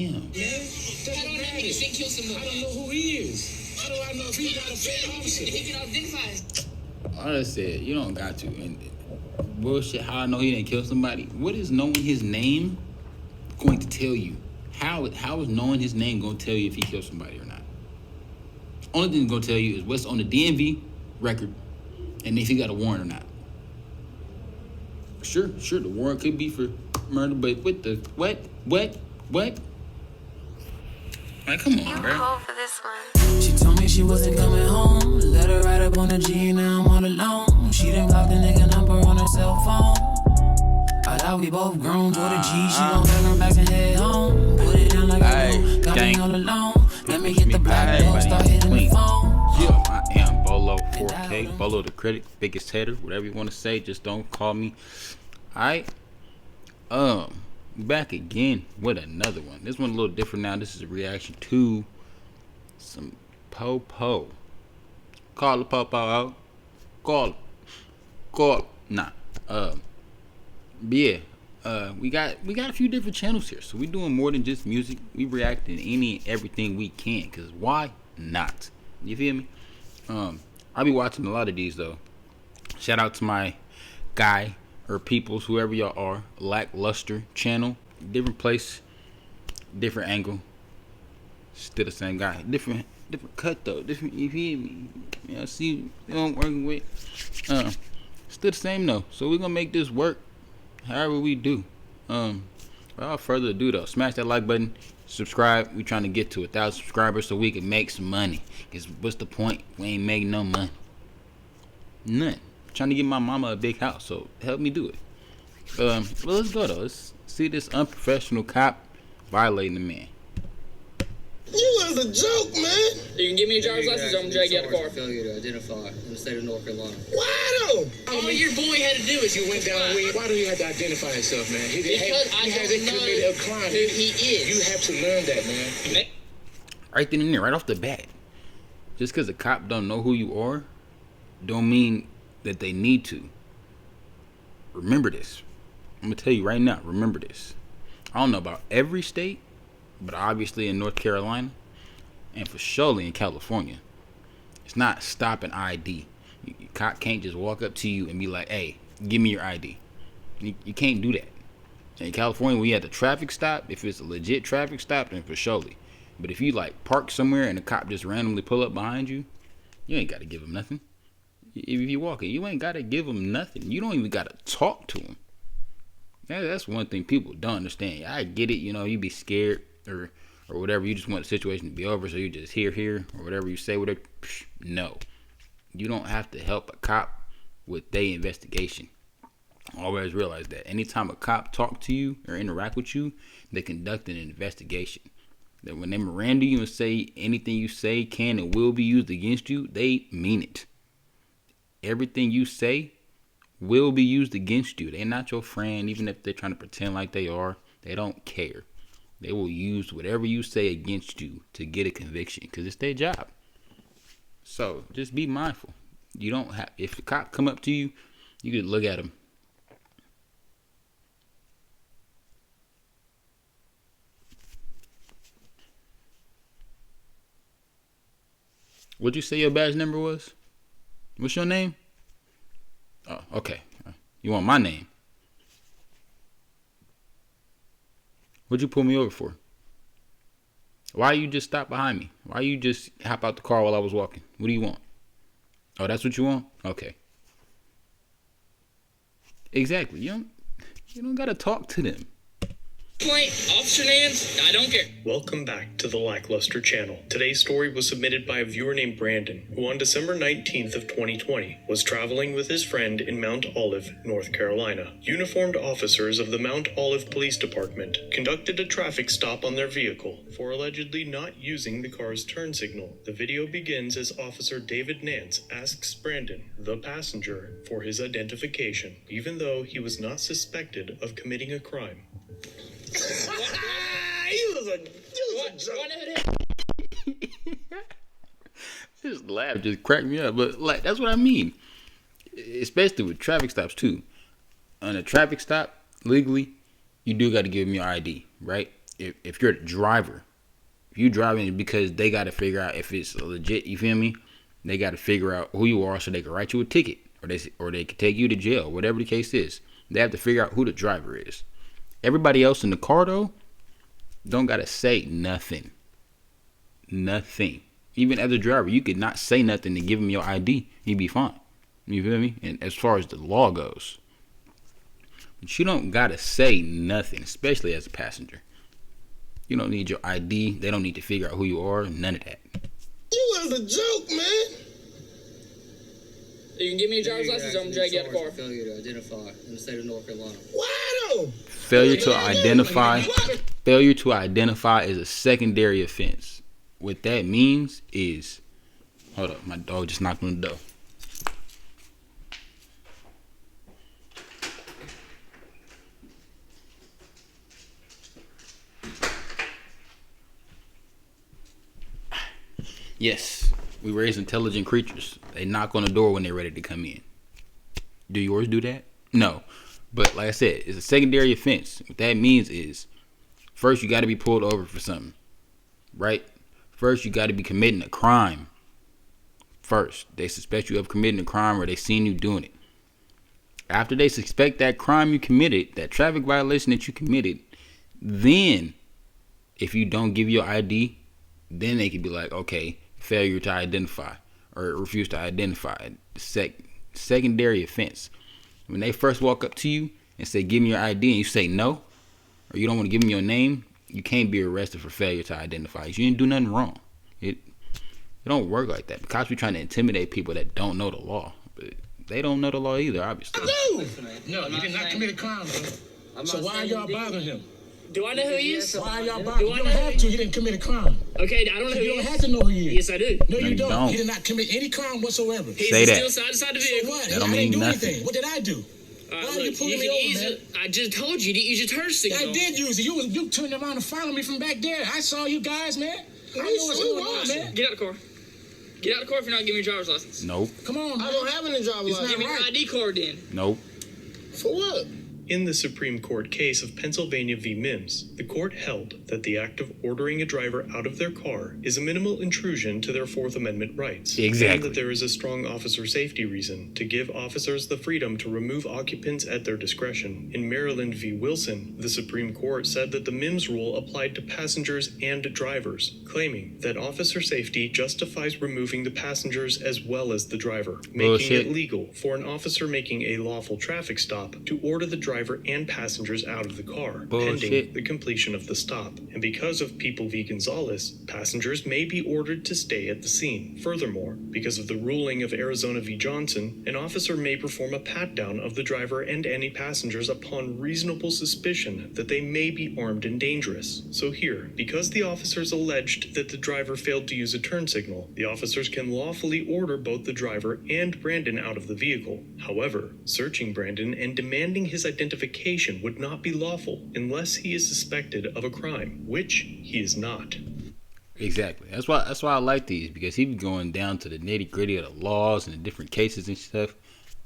Damn. Man, how do that nigga say kill someone? I don't know who he is. How do I know if he's not a fake officer? If he can identify. All I said, you don't got to. And bullshit, how I know he didn't kill somebody? What is knowing his name going to tell you? How is knowing his name going to tell you if he killed somebody or not? Only thing it's going to tell you is what's on the DMV record and if he got a warrant or not. Sure, the warrant could be for murder, but what the, what? Like, come on, bro. Cold for this one. She told me she wasn't coming home. Let her ride up on the G, now I'm all alone. She done blocked the nigga number on her cell phone. I thought we both grown. Told the G, she gon' pack her bags and head home. Put it down like I do. Got me all alone. Let me hit the black door, start hitting the phone. Yeah, I am Bolo 4K, Bolo the critic, biggest hater, whatever you want to say, just don't call me. Alright, back again with another one. This one a little different now. This is a reaction to some Popo. Call the Popo out. Call. Nah. But yeah. We got a few different channels here, so we doing more than just music. We reacting to any and everything we can, cause why not? You feel me? I'll be watching a lot of these though. Shout out to my guy or peoples, whoever y'all are, Lackluster channel. Different place, different angle. Still the same guy. Different cut though. Different, you feel me? You know, see what I'm working with. Still the same though. So we're gonna make this work however we do. Without further ado though, smash that like button, subscribe. We trying to get to 1,000 subscribers so we can make some money. Cause what's the point? We ain't making no money. None. Trying to get my mama a big house, so help me do it. Well, let's go though. Let's see this unprofessional cop violating the man. You was a joke, man. You can give me a driver's license or I'm gonna drag you out of the car. Failure to identify in the state of North Carolina. Why though? All your boy had to do is You went down with. Why do you have to identify yourself, man? He hasn't committed a crime. who he is. You have to learn that, man. Right then and there, right off the bat. Just because a cop don't know who you are, don't mean that they need to. Remember this. I'm gonna tell you right now. Remember this. I don't know about every state, but obviously in North Carolina, and for surely in California, it's not stop an ID. Cop can't just walk up to you and be like, "Hey, give me your ID." You can't do that. In California, when you have the traffic stop, if it's a legit traffic stop, then for surely. But if you like park somewhere and the cop just randomly pull up behind you, you ain't got to give him nothing. If you walk it, you ain't got to give him nothing. You don't even got to talk to him. That's one thing people don't understand. I get it, you know, you be scared or whatever. You just want the situation to be over, so you just here, or whatever you say, whatever. No. You don't have to help a cop with their investigation. Always realize that. Anytime a cop talk to you or interact with you, they conduct an investigation. That when they Miranda you and say anything you say can and will be used against you, they mean it. Everything you say will be used against you. They're not your friend, even if they're trying to pretend like they are. They don't care. They will use whatever you say against you to get a conviction because it's their job. So just be mindful. You don't have. If a cop come up to you, you could look at him. What'd you say your badge number was? What's your name? Oh, okay. You want my name? What'd you pull me over for? Why you just stop behind me? Why you just hop out the car while I was walking? What do you want? Oh, that's what you want? Okay. Exactly. You don't gotta talk to them. Point, Officer Nance, I don't care. Welcome back to the Lackluster channel. Today's story was submitted by a viewer named Brandon, who on December 19th of 2020 was traveling with his friend in Mount Olive, North Carolina. Uniformed officers of the Mount Olive Police Department conducted a traffic stop on their vehicle for allegedly not using the car's turn signal. The video begins as Officer David Nance asks Brandon, the passenger, for his identification, even though he was not suspected of committing a crime. You was a joke. This laugh just cracked me up, but like that's what I mean. Especially with traffic stops too. On a traffic stop, legally, you do got to give them your ID, right? if you're the driver, if you driving because they got to figure out if it's legit. You feel me? They got to figure out who you are so they can write you a ticket, or they can take you to jail, whatever the case is. They have to figure out who the driver is. Everybody else in the car though, don't gotta say nothing. Nothing. Even as a driver, you could not say nothing and give them your ID. You'd be fine. You feel me? And as far as the law goes, but you don't gotta say nothing, especially as a passenger. You don't need your ID. They don't need to figure out who you are. None of that. You was a joke, man. You can give me your driver's Your license, or I'm gonna drag you out of the car. Failure to identify in the state of North Carolina. Why though? Failure to identify. Failure to identify is a secondary offense. What that means is, hold up, my dog just knocked on the door. Yes, we raise intelligent creatures. They knock on the door when they're ready to come in. Do yours do that? No. But like I said, it's a secondary offense. What that means is, first you got to be pulled over for something, right? First you got to be committing a crime. First, they suspect you of committing a crime, or they seen you doing it. After they suspect that crime you committed, that traffic violation that you committed, then if you don't give your ID, then they could be like, okay, failure to identify, or refuse to identify. Secondary offense. When they first walk up to you and say, give me your ID, and you say no, or you don't want to give them your name, you can't be arrested for failure to identify. You didn't do nothing wrong. It don't work like that. The cops be trying to intimidate people that don't know the law, but they don't know the law either, obviously. No, he did not commit a crime, bro. So why are y'all bothering him? Do I know who he is? Why are y'all bothering him? You don't have to. He didn't commit a crime. Okay, I don't know who he You don't is. have to know who he is. Yes, I do. No, you you don't. don't. He did not commit any crime whatsoever. He's Say that. still side to side the So vehicle. what? That don't I mean didn't do nothing. anything. What did I do? Why are you Look, pulling you me can over, use man? it. I just told you to use your turn signal. I did use it. You turned around and followed me from back there. I saw you guys, man. I know what's going on, man. Get out the car. Get out the car if you're not giving me your driver's license. Nope. Come on, man. I don't have any driver's It's license. not Give me your right. ID card then. Nope. For what? In the Supreme Court case of Pennsylvania v. Mims, the court held that the act of ordering a driver out of their car is a minimal intrusion to their Fourth Amendment rights. Exactly. And that there is a strong officer safety reason to give officers the freedom to remove occupants at their discretion. In Maryland v. Wilson, the Supreme Court said that the Mims rule applied to passengers and drivers, claiming that officer safety justifies removing the passengers as well as the driver, making Bullshit. it legal for an officer making a lawful traffic stop to order the driver and passengers out of the car, Bullshit. pending the completion of the stop. And because of People v. Gonzalez, passengers may be ordered to stay at the scene. Furthermore, because of the ruling of Arizona v. Johnson, an officer may perform a pat-down of the driver and any passengers upon reasonable suspicion that they may be armed and dangerous. So here, because the officers alleged that the driver failed to use a turn signal, the officers can lawfully order both the driver and Brandon out of the vehicle. However, searching Brandon and demanding his identification would not be lawful unless he is suspected of a crime, which he is not. Exactly. That's why I like these, because he be going down to the nitty gritty of the laws and the different cases and stuff.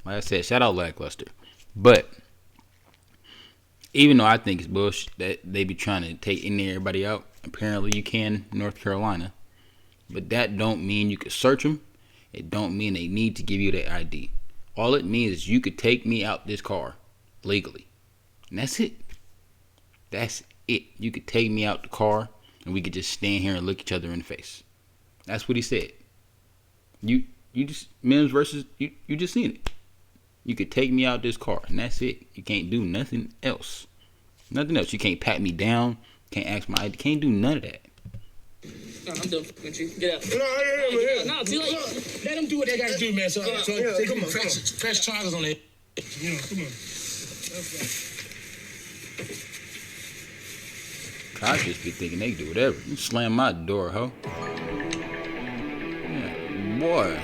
Like I said, shout out Lackluster. But even though I think it's bullshit that they be trying to take everybody out, apparently you can in North Carolina. But that don't mean you could search them. It don't mean they need to give you their ID. All it means is you could take me out this car legally. And that's it. That's it. You could take me out the car and we could just stand here and look each other in the face. That's what he said. You just, Mims versus, you just seen it. You could take me out this car and that's it. You can't do nothing else. Nothing else. You can't pat me down. Can't ask my ID. Can't do none of that. No, I'm done fucking with you. Get out. No, No, too late. let them do what they got to do, man. So they come can on, press charges on it. Come on. Cops just be thinking they can do whatever. You slam my door, ho. Yeah, boy.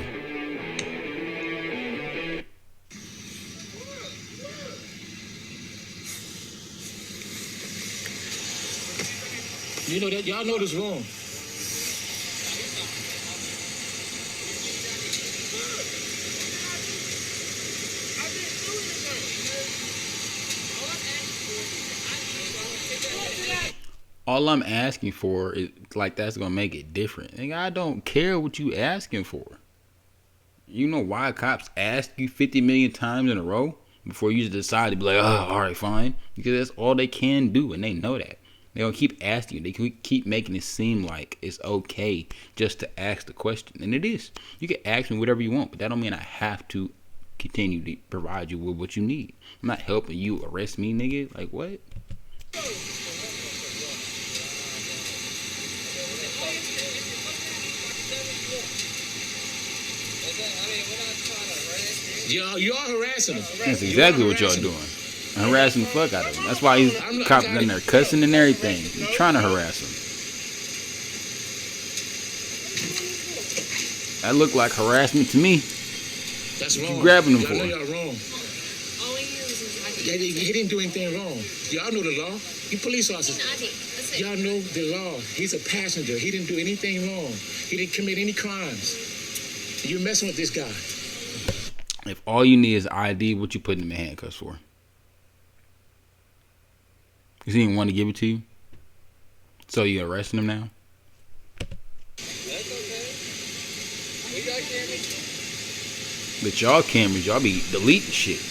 You know that y'all know this wrong. All I'm asking for is like that's gonna make it different. Nigga, I don't care what you asking for. You know why cops ask you 50 million times in a row before you just decide to be like, oh, all right, fine, because that's all they can do, and they know that. They don't keep asking you. They can keep making it seem like it's okay just to ask the question, and it is. You can ask me whatever you want, but that don't mean I have to continue to provide you with what you need. I'm not helping you arrest me, nigga. Like what? Y'all harassing him. That's exactly what y'all doing. Harassing the fuck out of him. That's why he's cops in there cussing and everything. You're trying to harass him. That looked like harassment to me. That's wrong. You grabbing him y'all for? Know y'all wrong. He didn't do anything wrong. Y'all know the law. You police officers. Y'all know the law. He's a passenger. He didn't do anything wrong. He didn't commit any crimes. You're messing with this guy. If all you need is ID, what you putting him in handcuffs for? Because he didn't want to give it to you? So you arresting him now? That's okay. We got cameras. But y'all cameras, y'all be deleting shit.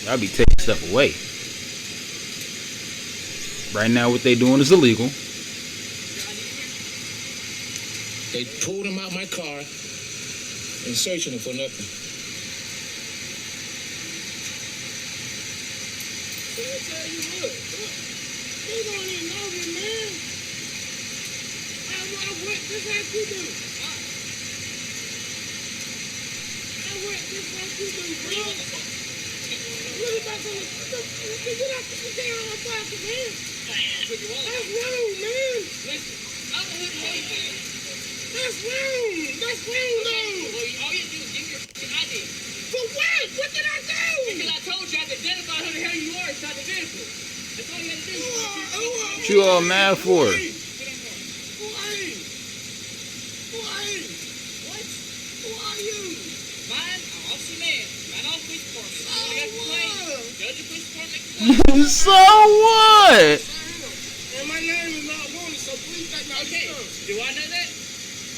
Y'all be taking stuff away. Right now what they doing is illegal. They pulled him out my car and searching him for nothing. I tell you what, they don't even know me, man. I went just like you do. I went just like you do, bro. What about the get out the damn on pocket, man? That's wrong, man. Listen, I'm a hood man. That's wrong. That's wrong, though. All you do is give your ID. For what? What did I do? Because I told you I could identify who the hell you are inside the vehicle. That's all you had to do. What you all mad for? Who are you? Who are you? What? Who are you? Mine, Officer Man. Mine off police department. I got the claim. Judge of police department. So what? And my name is not wanted, so please take my okay. Do I know that?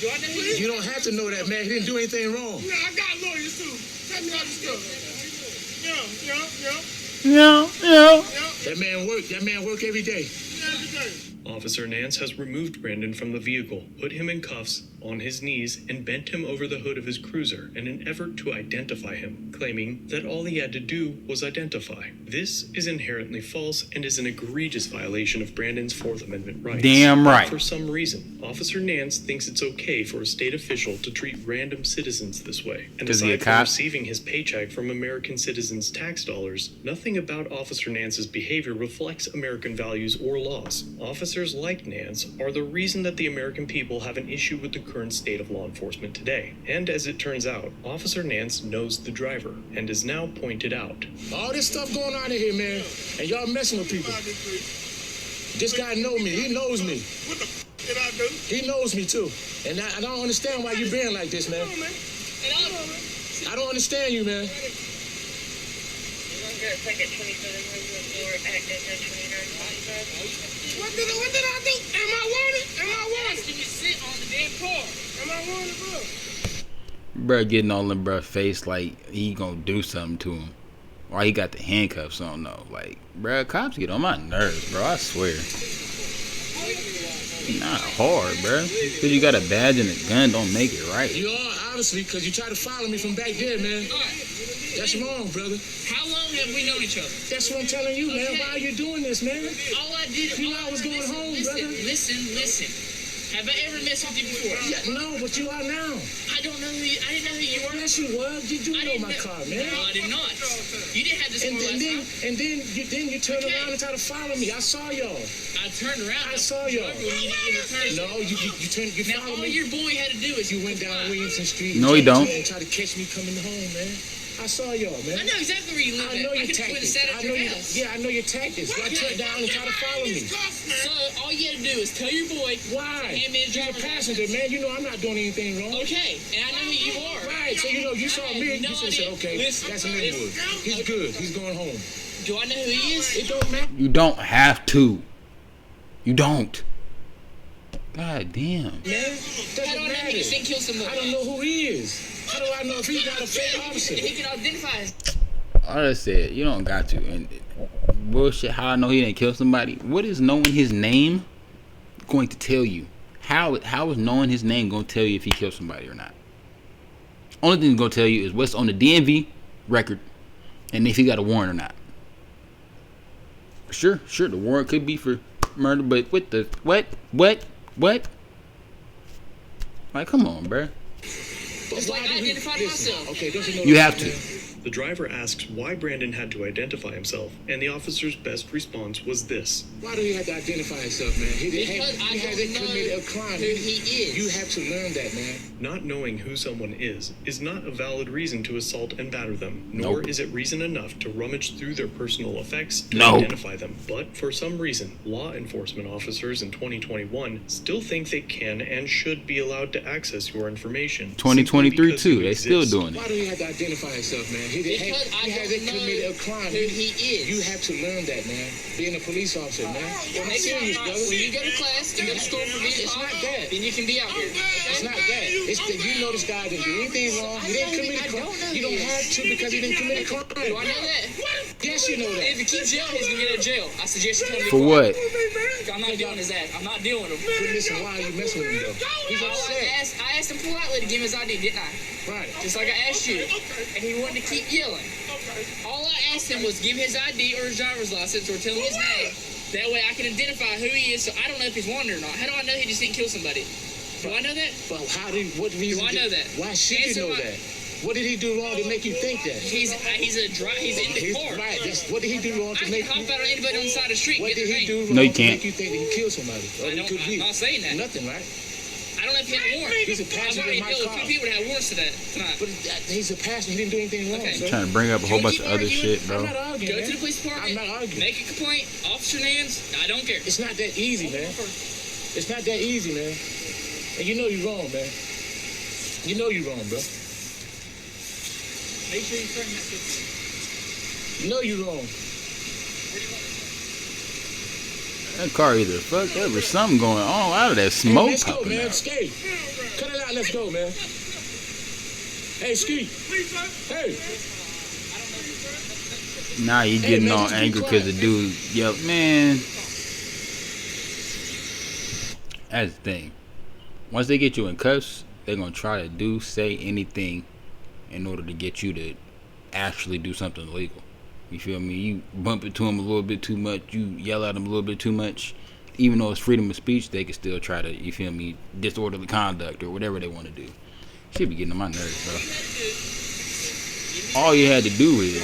Do I know who You don't have to know that, man. He didn't do anything wrong. No, I got lawyers too. Tell me all the stuff. Yeah. That man work every day. Every day. Officer Nance has removed Brandon from the vehicle, put him in cuffs, on his knees, and bent him over the hood of his cruiser in an effort to identify him, claiming that all he had to do was identify. This is inherently false and is an egregious violation of Brandon's Fourth Amendment rights. Damn right. For some reason, Officer Nance thinks it's okay for a state official to treat random citizens this way. And Is he a aside from cop? receiving his paycheck from American citizens' tax dollars, nothing about Officer Nance's behavior reflects American values or laws. Officers like Nance are the reason that the American people have an issue with the current state of law enforcement today. And as it turns out, Officer Nance knows the driver and is now pointed out. All this stuff going on in here, man, and y'all messing with people. This guy know me. He knows me. What the did I do? He knows me too. And I don't understand why you being like this, man. I don't understand you, man. What did I do? Am I wanted? Can you sit on the damn car? Am I wanted, bro? Bruh getting all in bruh face like he gonna do something to him. Why he got the handcuffs on though? Like, bruh, cops get on my nerves, bro. I swear. Not hard, bruh. Cause you got a badge and a gun don't make it right. You are, honestly, because you try to follow me from back there, man. That's wrong, brother. How long have we known each other? That's what I'm telling you, man. Okay. Why are you doing this, man? All I did. You know I was going home, brother. Listen. Have I ever messed with you before? Yeah, no, but you are now. I don't know who you. I didn't know who you were. Yes, you were. You do I know didn't my car, man. No, I did not. You didn't have this car last time. Then you turn Okay. around and try to follow me. I saw y'all. I turned around. I saw y'all. When you didn't return. No, you Now followed all me. your boy had to do is You went down Williamson Street. No, he don't. And tried to catch me coming home, man. I saw y'all, man. I know exactly where you live. I know your could have tactics. sat at I know your your, house. yeah, I know your tactics. Y'all turned down and try to follow me. So all you had to do is tell your boy. Why? Hand me his You're a driver's passenger, license. man. You know I'm not doing anything wrong. Okay, and I know who you are. Right, so you saw I had me, no you should idea. say, okay, Listen, that's an Linwood. He's good. He's going home. Do I know who he is? It don't matter. You don't have to. You don't. God damn. Man, How do doesn't I know he matter. just didn't kill somebody? I don't know who he is. How do I know if he's not a fake officer? He can identify us. All I said, you don't got to. And bullshit, how I know he didn't kill somebody? What is knowing his name going to tell you? How is knowing his name going to tell you if he killed somebody or not? Only thing it's going to tell you is what's on the DMV record and if he got a warrant or not. Sure, the warrant could be for murder, but what the what? Like, come on, bruh. It's like I identified myself. Okay, don't you know You that, have to. man? The driver asks why Brandon had to identify himself, and the officer's best response was this. Why do he have to identify himself, man? He Because I hasn't don't know committed a crime. who he is. You have to learn that, man. Not knowing who someone is not a valid reason to assault and batter them, nor Nope. is it reason enough to rummage through their personal effects to No. identify them. But for some reason, law enforcement officers in 2021 still think they can and should be allowed to access your information. 2023 simply because too. you They still exist. doing Why it. do he have to identify himself, man? Because I hasn't don't committed know a crime. who he is. You have to learn that, man. Being a police officer, man. I'm Maybe serious, not. brother. When you go to class and go to school for being It's not that. then you can be out here. It's not that. It's that you know this guy didn't do anything wrong. He didn't commit a I crime. don't know You don't this. have to because he didn't commit a crime. Do I know that? Yes, you know If that. he keeps yelling, he's gonna get out of jail. I suggest you tell me For what? I'm not dealing his ass. I'm not dealing with him. But listen, why are you messing with him, though? He's upset. I asked him politely to give him his ID, didn't I? Right. Just like I asked you. And he wanted to keep yelling. All I asked him was give his ID or his driver's license or tell him his name. That way I can identify who he is so I don't know if he's wanted or not. How do I know he just didn't kill somebody? Do I know that? But what reason? Do I know that? Why should you Answer know my- that? What did he do wrong to make you think that? He's in the He's car. right. What did he do wrong I to can make hop you? out on anybody on the side of the street and What get did their he name. do No, wrong you to can't. make you think that he killed somebody? Or he could I'm not saying that. Nothing, right? I don't know if he had a warrant. He's a I've passenger already in my dealt with car. two people that had warrants to that tonight. But he's a passenger. He didn't do anything wrong, Okay. sir. Trying to bring up a whole bunch of other shit, I'm bro. not arguing, Go man. to the police department. I'm not arguing. Make a complaint. Officer names. I don't care. It's not that easy, man. It's not that easy, man. And you know you're wrong, man. You know you're wrong, bro. Make sure you turn that picture. You know you're wrong. That car either fucked up or something going on out of that Hey, smoke let's go, popping man. out. Skate. Cut it out. Let's go, man. Hey, Ski. Hey. Now you Hey, getting man, all just be angry because the quiet. dude yelled, man. That's the thing. Once they get you in cuffs, they're gonna try to say anything in order to get you to actually do something illegal. You feel me? You bump into them a little bit too much, you yell at them a little bit too much. Even though it's freedom of speech, they can still try to, you feel me, disorderly conduct or whatever they want to do. Shit be getting on my nerves, bro. All you had to do is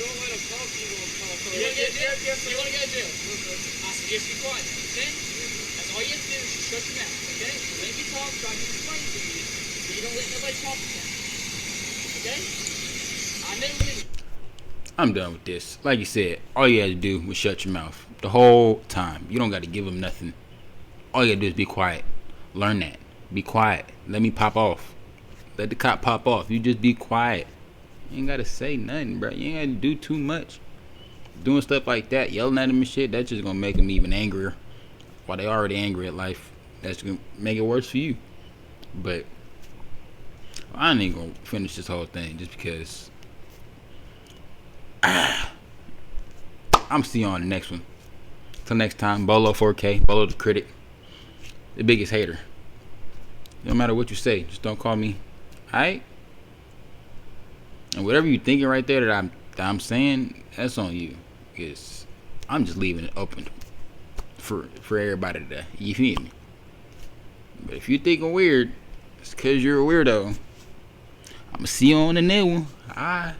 You want to go to jail? You want to go to jail? I suggest you quiet. Okay? That's all you have to do is just shut your mouth. Okay? Let me talk so I can explain to you. So you don't let nobody talk to you. Okay? I know when. I'm done with this. Like you said, all you had to do was shut your mouth the whole time. You don't got to give them nothing. All you got to do is be quiet. Learn that. Be quiet. Let me pop off. Let the cop pop off. You just be quiet. You ain't got to say nothing, bro. You ain't got to do too much. Doing stuff like that, yelling at them and shit, that's just going to make them even angrier. While they already angry at life, that's going to make it worse for you. But I ain't going to finish this whole thing just because I'm see you on the next one. Till next time, Bolo 4K, Bolo the Critic, the biggest hater. No matter what you say, just don't call me. Alright? And whatever you thinking right there that I'm saying, that's on you. Because I'm just leaving it open for everybody today. You feel me? But if you thinking weird, it's because you're a weirdo. I'ma see you on the new one. Alright.